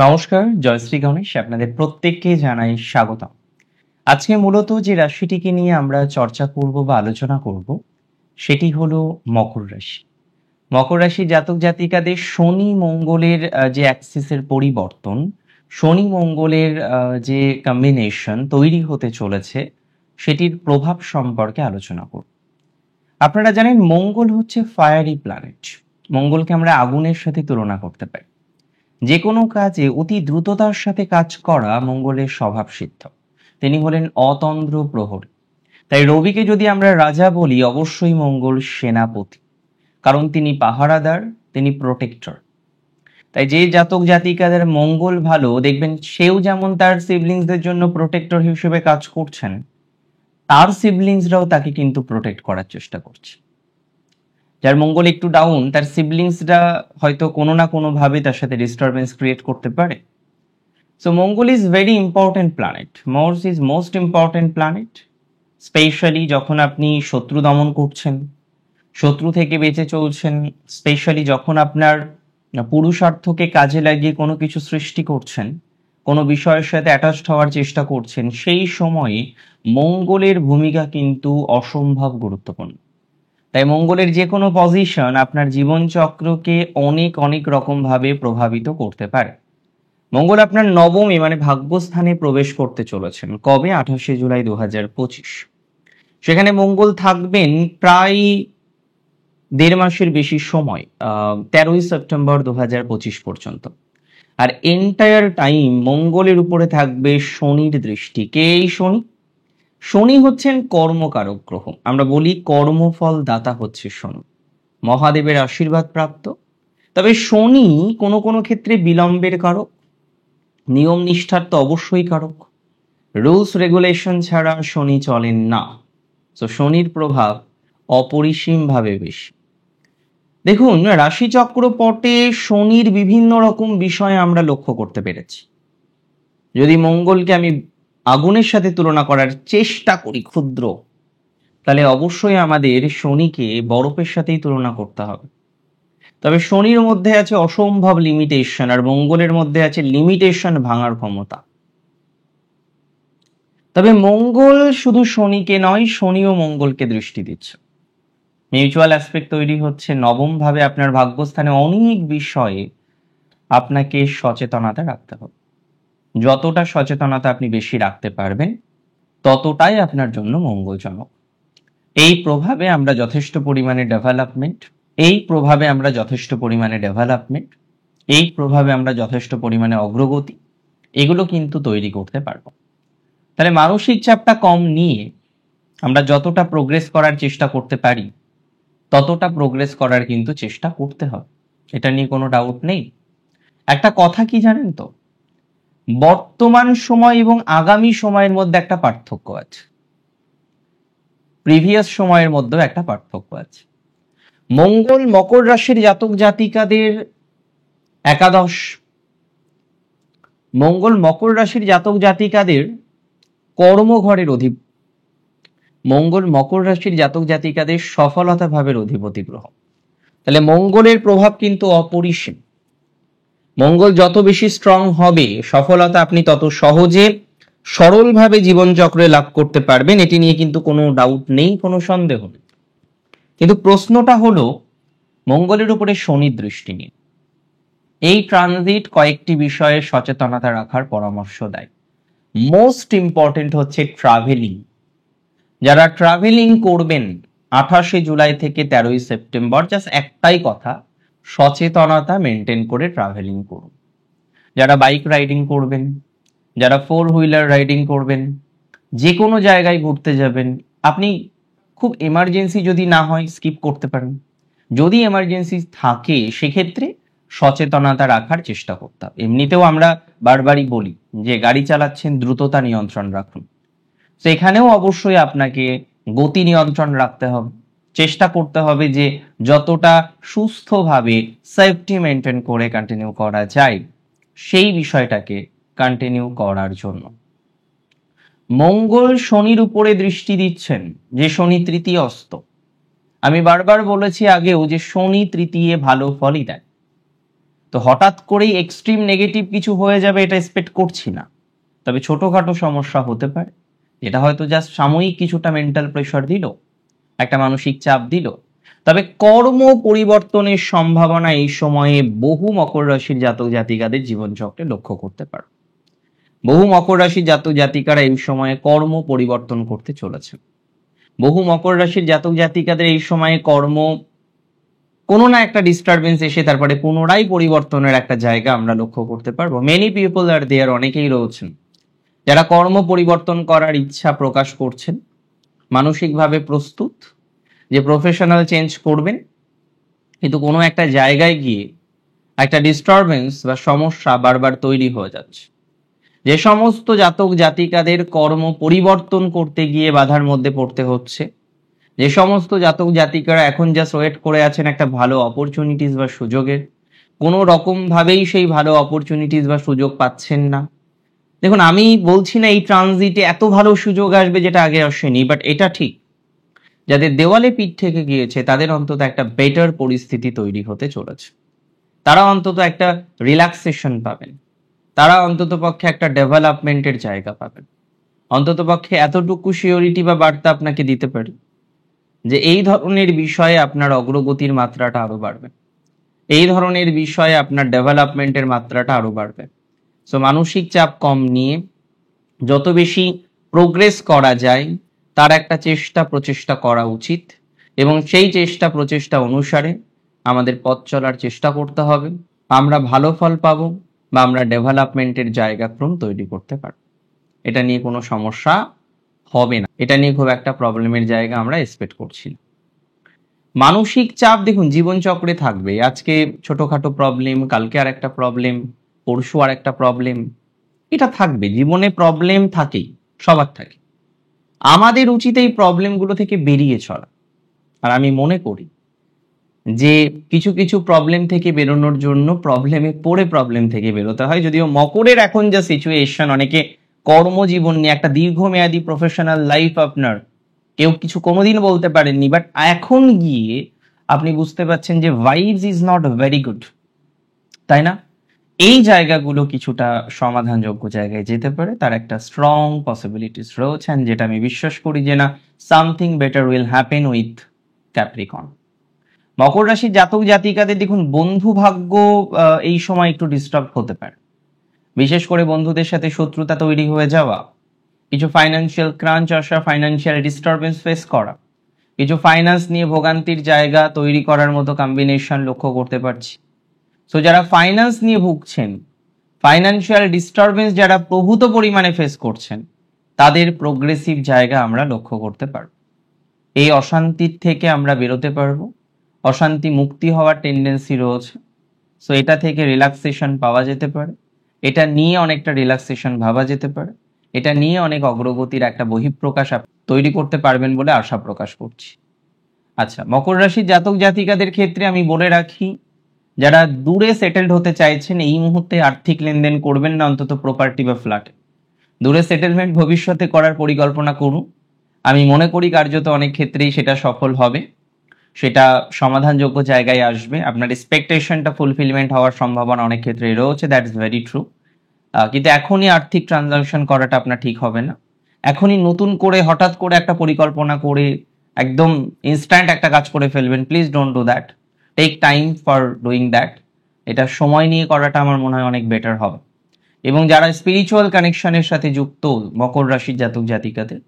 নমস্কার, জয়শ্রী গণেশ আপনাদের প্রত্যেককে জানাই স্বাগতম। আজকে মূলত যে রাশিটিকে নিয়ে আমরা চর্চা করব বা আলোচনা করব সেটি হলো মকর রাশি। মকর রাশি জাতক জাতিকাদের শনি মঙ্গলের যে অ্যাক্সিসের পরিবর্তন, শনি মঙ্গলের যে কম্বিনেশন তৈরি হতে চলেছে সেটির প্রভাব সম্পর্কে আলোচনা করব। আপনারা জানেন মঙ্গল হচ্ছে ফায়ারি প্ল্যানেট। মঙ্গলকে আমরা আগুনের সাথে তুলনা করতে পারি। যে কোনো কাজে অতি দ্রুততার সাথে কাজ করা মঙ্গলের স্বভাব সিদ্ধ। তিনি হলেন অতন্দ্র প্রহরী। তাই রবিকে যদি আমরা রাজা বলি, অবশ্যই মঙ্গল সেনাপতি, কারণ তিনি পাহারাদার, তিনি প্রোটেক্টর। তাই যে জাতক জাতিকাদের মঙ্গল ভালো দেখবেন, সেও যেমন তার সিবলিংসদের জন্য প্রোটেক্টর হিসেবে কাজ করছেন, তার সিবলিংসরাও তাকে কিন্তু প্রোটেক্ট করার চেষ্টা করছে। যার মঙ্গল একটু ডাউন, তার সিবলিংসরা হয়তো কোনো না কোনো ভাবে তার সাথে ডিস্টারবেন্স ক্রিয়েট করতে পারে। So Mangal is very important planet. Mars is most important planet, specially যখন আপনি শত্রু দমন করছেন, শত্রু থেকে বেঁচে চলছেন, স্পেশালি যখন আপনার পুরুষার্থকে কাজে লাগিয়ে কোনো কিছু সৃষ্টি করছেন, কোনো বিষয়ের সাথে অ্যাটাচড হওয়ার চেষ্টা করছেন, সেই সময়ে মঙ্গলের ভূমিকা কিন্তু অসম্ভব গুরুত্বপূর্ণ। তাই মঙ্গলের যে কোনো পজিশন আপনার জীবনচক্রকে অনেক অনেক রকমভাবে প্রভাবিত করতে পারে। মঙ্গল আপনার নবমে মানে ভাগ্যস্থানে প্রবেশ করতে চলেছেন কবে? 28 জুলাই 2025। সেখানে মঙ্গল থাকবেন প্রায় 1.5 মাসের বেশি সময়, 13 সেপ্টেম্বর 2025 পর্যন্ত। আর এন্টায়ার টাইম মঙ্গলের উপরে থাকবে শনির দৃষ্টি। কে এই শনি? শনি হচ্ছেন কর্মকারক গ্রহ। আমরা বলি কর্মফল দাতা হচ্ছে শনি, মহাদেবের আশীর্বাদ প্রাপ্ত। তবে শনি কোনো কোনো ক্ষেত্রে বিলম্বের কারক, নিয়ম নিষ্ঠার তো অবশ্যই কারক। রুলস রেগুলেশন ছাড়া শনি চলেন না। তো শনির প্রভাব অপরিসীমভাবে বেশি। দেখুন, রাশিচক্র পটে শনির বিভিন্ন রকম বিষয় আমরা লক্ষ্য করতে পেরেছি। যদি মঙ্গলকে আমি আগুনের সাথে তুলনা করার চেষ্টা করি ক্ষুদ্র, তাহলে অবশ্যই আমাদের শনিকে বরফের সাথেই তুলনা করতে হবে। তবে শনির মধ্যে আছে অসম্ভব লিমিটেশন, আর মঙ্গলের মধ্যে আছে লিমিটেশন ভাঙার ক্ষমতা। তবে মঙ্গল শুধু শনিকে নয়, শনিও মঙ্গলকে দৃষ্টি দিচ্ছে। মিউচুয়াল অ্যাসপেক্ট তৈরি হচ্ছে নবম ভাবে আপনার ভাগ্যস্থানে। অনেক বিষয়ে আপনাকে সচেতনতা রাখতে হবে। যতটা সচেতনতা আপনি বেশি রাখতে পারবেন, ততটাই আপনার জন্য মঙ্গলজনক। এই প্রভাবে আমরা যথেষ্ট পরিমাণে ডেভেলপমেন্ট, এই প্রভাবে আমরা যথেষ্ট পরিমাণে অগ্রগতি, এগুলো কিন্তু তৈরি করতে পারবো। তাহলে মানসিক চাপটা কম নিয়ে আমরা যতটা প্রোগ্রেস করার চেষ্টা করতে পারি, ততটা প্রোগ্রেস করার কিন্তু চেষ্টা করতে হবে, এটা নিয়ে কোনো ডাউট নেই। একটা কথা কি জানেন তো, বর্তমান সময় এবং আগামী সময়ের মধ্যে একটা পার্থক্য আছে, প্রিভিয়াস সময়ের মধ্যেও একটা পার্থক্য আছে। মঙ্গল মকর রাশির জাতক জাতিকাদের একাদশ, মঙ্গল মকর রাশির জাতক জাতিকাদের কর্মঘরের অধিপতি, মঙ্গল মকর রাশির জাতক জাতিকাদের সফলতা ভাবের অধিপতি গ্রহ। তাহলে মঙ্গলের প্রভাব কিন্তু অপরিসীম। মঙ্গল যত বেশি স্ট্রং হবে, সফলতা আপনি তত সহজে সরলভাবে জীবনচক্রে লাভ করতে পারবেন, এটি নিয়ে কিন্তু কোনো ডাউট নেই, কোনো সন্দেহ নেই। কিন্তু প্রশ্নটা হলো মঙ্গলের উপরে শনির দৃষ্টি নিয়ে। এই ট্রানজিট কয়েকটি বিষয়ে সচেতনতা রাখার পরামর্শ দেয়। মোস্ট ইম্পর্টেন্ট হচ্ছে ট্রাভেলিং। যারা ট্রাভেলিং করবেন 28 জুলাই থেকে 13 সেপ্টেম্বর, জাস্ট একটাই কথা, সচেতনতা মেনটেন করে ট্রাভেলিং করুন। যারা বাইক রাইডিং করবেন, যারা 4 হুইলার রাইডিং করবেন, যে কোনো জায়গায় ঘুরতে যাবেন, আপনি খুব এমার্জেন্সি যদি না হয় স্কিপ করতে পারেন। যদি এমার্জেন্সি থাকে সেক্ষেত্রে সচেতনতা রাখার চেষ্টা করতে হবে। এমনিতেও আমরা বারবারই বলি যে গাড়ি চালাচ্ছেন দ্রুততা নিয়ন্ত্রণ রাখুন। তো এখানেও অবশ্যই আপনাকে গতি নিয়ন্ত্রণ রাখতে হবে, চেষ্টা করতে হবে যে যতটা সুস্থভাবে সেফটি মেনটেন করে কন্টিনিউ করা যায় সেই বিষয়টাকে কন্টিনিউ করার জন্য। মঙ্গল শনির উপরে দৃষ্টি দিচ্ছেন, যে শনি তৃতীয়স্থ। আমি বারবার বলেছি আগেও যে শনি তৃতীয় ভালো ফলই দেয়। তো হঠাৎ করেই এক্সট্রিম নেগেটিভ কিছু হয়ে যাবে এটা এক্সপেক্ট করছি না, তবে ছোটখাটো সমস্যা হতে পারে, যেটা হয়তো জাস্ট সাময়িক কিছুটা মেন্টাল প্রেশার দিল, একটা মানসিক চাপ দিল। তবে কর্ম পরিবর্তনের সম্ভাবনা এই সময়ে বহু মকর রাশির জাতক জাতিকাদের জীবনচক্রে লক্ষ্য করতে পারে। বহু মকর রাশির জাতক জাতিকারা এই সময়ে কর্ম পরিবর্তন করতে চলেছে। বহু মকর রাশির জাতক জাতিকাদের এই সময়ে কর্ম কোনো না একটা ডিস্টারবেন্স এসে তারপরে পুনরায় পরিবর্তনের একটা জায়গা আমরা লক্ষ্য করতে পারবো। মেনি পিপল আর দেয়ার, অনেকেই রয়েছেন যারা কর্ম পরিবর্তন করার ইচ্ছা প্রকাশ করছেন, মানসিকভাবে প্রস্তুত যে প্রফেশনাল চেঞ্জ করবেন, কিন্তু কোনো একটা জায়গায় গিয়ে একটা ডিস্টারবেন্স বা সমস্যা বারবার তৈরি হয়ে যাচ্ছে। যে সমস্ত জাতক জাতিকাদের কর্ম পরিবর্তন করতে গিয়ে বাধার মধ্যে পড়তে হচ্ছে, যে সমস্ত জাতক জাতিকারা এখন জাস্ট ওয়েট করে আছেন একটা ভালো অপরচুনিটিস বা সুযোগের, কোনো রকম ভাবেই সেই ভালো অপরচুনিটিস বা সুযোগ পাচ্ছেন না। দেখুন, আমি বলছি না এই ট্রানজিটে এত ভালো সুযোগ আসবে যেটা আগে আসেনি, বাট এটা ঠিক যাদের দেওয়ালে পিঠ থেকে গিয়েছে তাদের অন্তত একটা বেটার পরিস্থিতি তৈরি হতে চলেছে। তারা অন্তত একটা রিল্যাক্সেশন পাবেন, তারা অন্তত পক্ষে একটা ডেভেলপমেন্টের জায়গা পাবেন। অন্তত পক্ষে এতটুকু সিওরিটি বা বার্তা আপনাকে দিতে পারি যে এই ধরনের বিষয়ে আপনার অগ্রগতির মাত্রাটা আরো বাড়বে, এই ধরনের বিষয়ে আপনার ডেভেলপমেন্টের মাত্রাটা আরো বাড়বে। সো মানসিক চাপ কম নিয়ে যত বেশি প্রোগ্রেস করা যায় তার একটা প্রচেষ্টা করা উচিত, এবং সেই প্রচেষ্টা অনুসারে আমাদের পথ চলার চেষ্টা করতে হবে। আমরা ভালো ফল পাবো বা আমরা ডেভেলপমেন্টের জায়গাক্রম তৈরি করতে পারবো, এটা নিয়ে কোনো সমস্যা হবে না, এটা নিয়ে খুব একটা প্রবলেমের জায়গা আমরা এক্সপেক্ট করছি না। মানসিক চাপ দেখুন জীবন চক্রে থাকবে, আজকে ছোটখাটো প্রবলেম, কালকে আর একটা প্রবলেম, পরশু আর একটা প্রবলেম, এটা থাকবে। জীবনে প্রবলেম থাকেই, সবার থাকে। আমাদের উচিত এই প্রবলেমগুলো থেকে বেরিয়ে চলা। আর আমি মনে করি যে কিছু কিছু প্রবলেম থেকে বেরোনোর জন্য প্রবলেমে পড়ে প্রবলেম থেকে বেরোতে হয়। যদিও মকরের এখন যা সিচুয়েশন, অনেকে কর্মজীবন নিয়ে একটা দীর্ঘমেয়াদী প্রফেশনাল লাইফ আপনার কেউ কিছু কোনোদিন বলতে পারেননি, বাট এখন গিয়ে আপনি বুঝতে পারছেন যে vibes is not very good, তাই না? এই জায়গাগুলো কিছুটা সমাধানযোগ্য জায়গায় যেতে পারে, তার একটা স্ট্রং পসিবিলিটিস রয়েছে, যেটা আমি বিশ্বাস করি যে না, something better will happen with Capricorn. মকর রাশির জাতক জাতিকাদের দেখুন বন্ধু ভাগ্য এই সময় একটু ডিস্টার্ব হতে পারে, বিশেষ করে বন্ধুদের সাথে শত্রুতা তৈরি হয়ে যাওয়া, কিছু ফাইন্যান্সিয়াল ক্রাঞ্চ আসা, ফাইন্যান্সিয়াল ডিস্টারবেন্স ফেস করা, কিছু ফাইন্যান্স নিয়ে ভোগান্তির জায়গা তৈরি করার মতো কম্বিনেশন লক্ষ্য করতে পারছি। সো যারা ফাইন্যান্স নিয়ে ভুগছেন, ফাইন্যান্সিয়াল ডিস্টারবেন্স যারা প্রভূত পরিমাণে ফেস করছেন, তাদের প্রোগ্রেসিভ জায়গা আমরা লক্ষ্য করতে পারব। এই অশান্তির থেকে আমরা বেরোতে পারবো, অশান্তি মুক্তি হওয়ার টেন্ডেন্সি রয়েছে। সো এটা থেকে রিল্যাক্সেশন পাওয়া যেতে পারে, এটা নিয়ে অনেকটা রিল্যাক্সেশন ভাবা যেতে পারে, এটা নিয়ে অনেক অগ্রগতির একটা বহিঃপ্রকাশ তৈরি করতে পারবেন বলে আশা প্রকাশ করছি। আচ্ছা, মকর রাশির জাতক জাতিকাদের ক্ষেত্রে আমি বলে রাখি, যারা দূরে সেটেলড হতে চাইছেন এই মুহূর্তে আর্থিক লেনদেন করবেন না, অন্তত প্রপার্টি বা ফ্ল্যাটে। দূরে সেটেলমেন্ট ভবিষ্যতে করার পরিকল্পনা করুন। আমি মনে করি কার্যত অনেক ক্ষেত্রেই সেটা সফল হবে, সেটা সমাধানযোগ্য জায়গায় আসবে, আপনার এক্সপেকটেশনটা ফুলফিলমেন্ট হওয়ার সম্ভাবনা অনেক ক্ষেত্রেই রয়েছে, দ্যাট ইজ ভেরি ট্রু। কিন্তু এখনই আর্থিক ট্রানজাকশন করাটা আপনার ঠিক হবে না। এখনই নতুন করে হঠাৎ করে একটা পরিকল্পনা করে একদম ইনস্ট্যান্ট একটা কাজ করে ফেলবেন, please don't do that. Take time for doing that. এটা সময় নিয়ে করাটা আমার মনে হয় অনেক বেটার হবে। এবং যারা স্পিরিচুয়াল কানেকশনের সাথে যুক্ত মকর রাশির জাতক জাতিকাদের,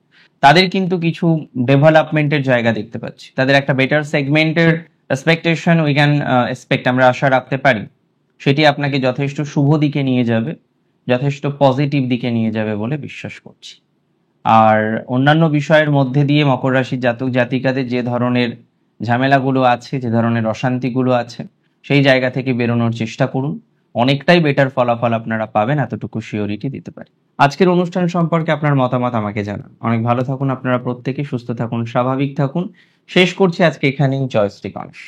তাদের কিন্তু কিছু ডেভেলপমেন্টের জায়গা দেখতে পাচ্ছি, তাদের একটা বেটার সেগমেন্টের এক্সপেকটেশন উই ক্যান এক্সপেক্ট, আমরা আশা রাখতে পারি। সেটি আপনাকে যথেষ্ট শুভ দিকে নিয়ে যাবে, যথেষ্ট পজিটিভ দিকে নিয়ে যাবে বলে বিশ্বাস করছি। আর অন্যান্য বিষয়ের মধ্যে দিয়ে মকর রাশির জাতক জাতিকাদের যে ধরনের ঝামেলাগুলো আছে, যে ধরনের অশান্তিগুলো আছে, সেই জায়গা থেকে বেরোনোর চেষ্টা করুন, অনেকটাই বেটার ফলাফল আপনারা পাবেন, এতটুকু শিওরিটি দিতে পারি। আজকের অনুষ্ঠান সম্পর্কে আপনার মতামত আমাকে জানান। অনেক ভালো থাকুন আপনারা প্রত্যেকে, সুস্থ থাকুন, স্বাভাবিক থাকুন। শেষ করছি আজকে এখানেই। জয় শ্রী গণেশ।